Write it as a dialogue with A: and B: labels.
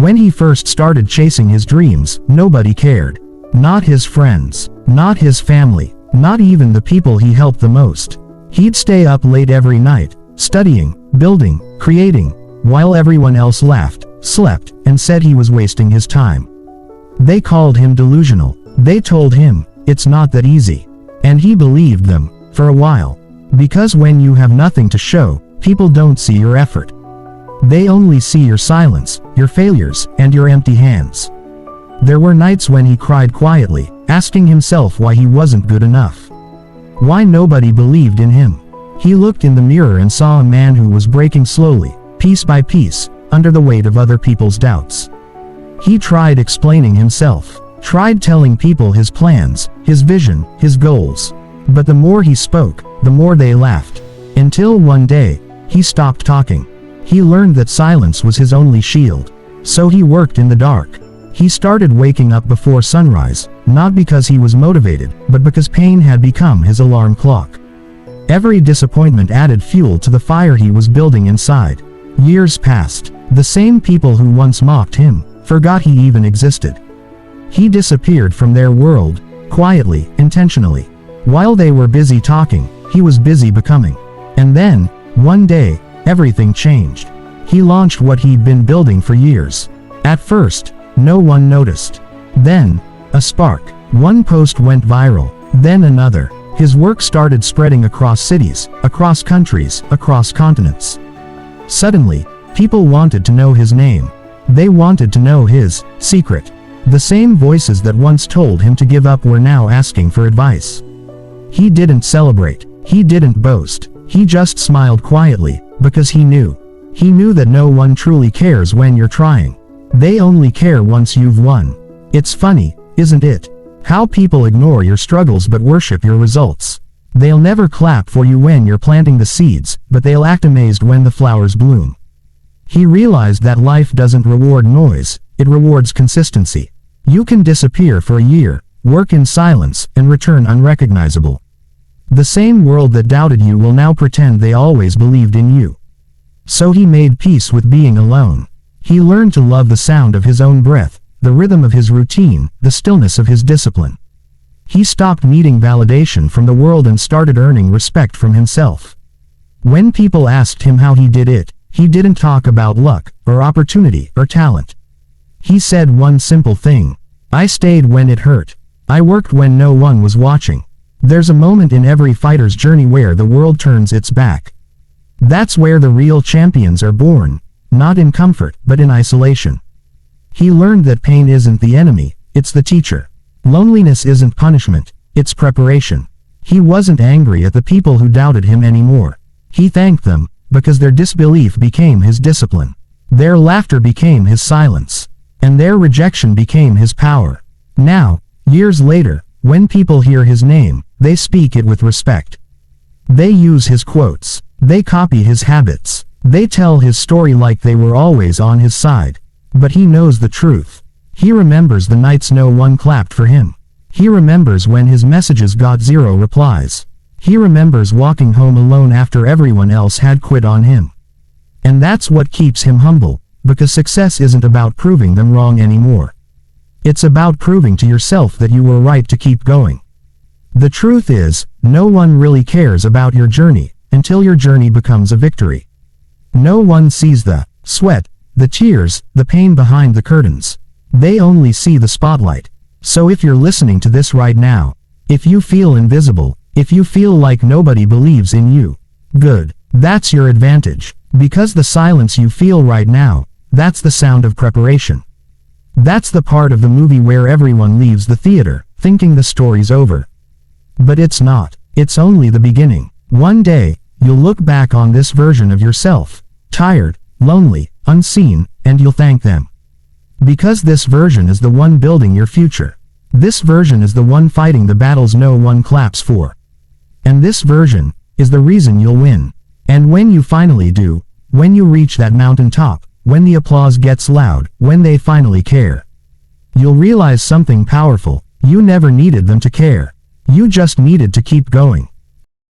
A: When he first started chasing his dreams, nobody cared. Not his friends, not his family, not even the people he helped the most. He'd stay up late every night, studying, building, creating, while everyone else laughed, slept, and said he was wasting his time. They called him delusional. They told him, it's not that easy. And he believed them, for a while. Because when you have nothing to show, people don't see your effort. They only see your silence, your failures, and your empty hands. There were nights when he cried quietly, asking himself why he wasn't good enough. Why nobody believed in him. He looked in the mirror and saw a man who was breaking slowly, piece by piece, under the weight of other people's doubts. He tried explaining himself, tried telling people his plans, his vision, his goals. But the more he spoke, the more they laughed. Until one day, he stopped talking. He learned that silence was his only shield. So he worked in the dark. He started waking up before sunrise, not because he was motivated, but because pain had become his alarm clock. Every disappointment added fuel to the fire he was building inside. Years passed. The same people who once mocked him forgot he even existed. He disappeared from their world, quietly, intentionally. While they were busy talking, he was busy becoming. And then, one day, everything changed. He launched what he'd been building for years. At first, no one noticed. Then, a spark. One post went viral, then another. His work started spreading across cities, across countries, across continents. Suddenly, people wanted to know his name. They wanted to know his secret. The same voices that once told him to give up were now asking for advice. He didn't celebrate. He didn't boast. He just smiled quietly, because he knew. He knew that no one truly cares when you're trying. They only care once you've won. It's funny, isn't it? How people ignore your struggles but worship your results. They'll never clap for you when you're planting the seeds, but they'll act amazed when the flowers bloom. He realized that life doesn't reward noise, it rewards consistency. You can disappear for a year, work in silence, and return unrecognizable. The same world that doubted you will now pretend they always believed in you. So he made peace with being alone. He learned to love the sound of his own breath, the rhythm of his routine, the stillness of his discipline. He stopped needing validation from the world and started earning respect from himself. When people asked him how he did it, he didn't talk about luck, or opportunity, or talent. He said one simple thing. I stayed when it hurt. I worked when no one was watching. There's a moment in every fighter's journey where the world turns its back. That's where the real champions are born, not in comfort, but in isolation. He learned that pain isn't the enemy, it's the teacher. Loneliness isn't punishment, it's preparation. He wasn't angry at the people who doubted him anymore. He thanked them, because their disbelief became his discipline. Their laughter became his silence. And their rejection became his power. Now, years later, when people hear his name, they speak it with respect. They use his quotes. They copy his habits. They tell his story like they were always on his side. But he knows the truth. He remembers the nights no one clapped for him. He remembers when his messages got zero replies. He remembers walking home alone after everyone else had quit on him. And that's what keeps him humble, because success isn't about proving them wrong anymore. It's about proving to yourself that you were right to keep going. The truth is, no one really cares about your journey, until your journey becomes a victory. No one sees the sweat, the tears, the pain behind the curtains. They only see the spotlight. So if you're listening to this right now, if you feel invisible, if you feel like nobody believes in you, good. That's your advantage. Because the silence you feel right now, that's the sound of preparation. That's the part of the movie where everyone leaves the theater, thinking the story's over. But it's not. It's only the beginning. One day, you'll look back on this version of yourself, tired, lonely, unseen, and you'll thank them. Because this version is the one building your future. This version is the one fighting the battles no one claps for. And this version is the reason you'll win. And when you finally do, when you reach that mountaintop, when the applause gets loud, when they finally care, you'll realize something powerful. You never needed them to care. You just needed to keep going.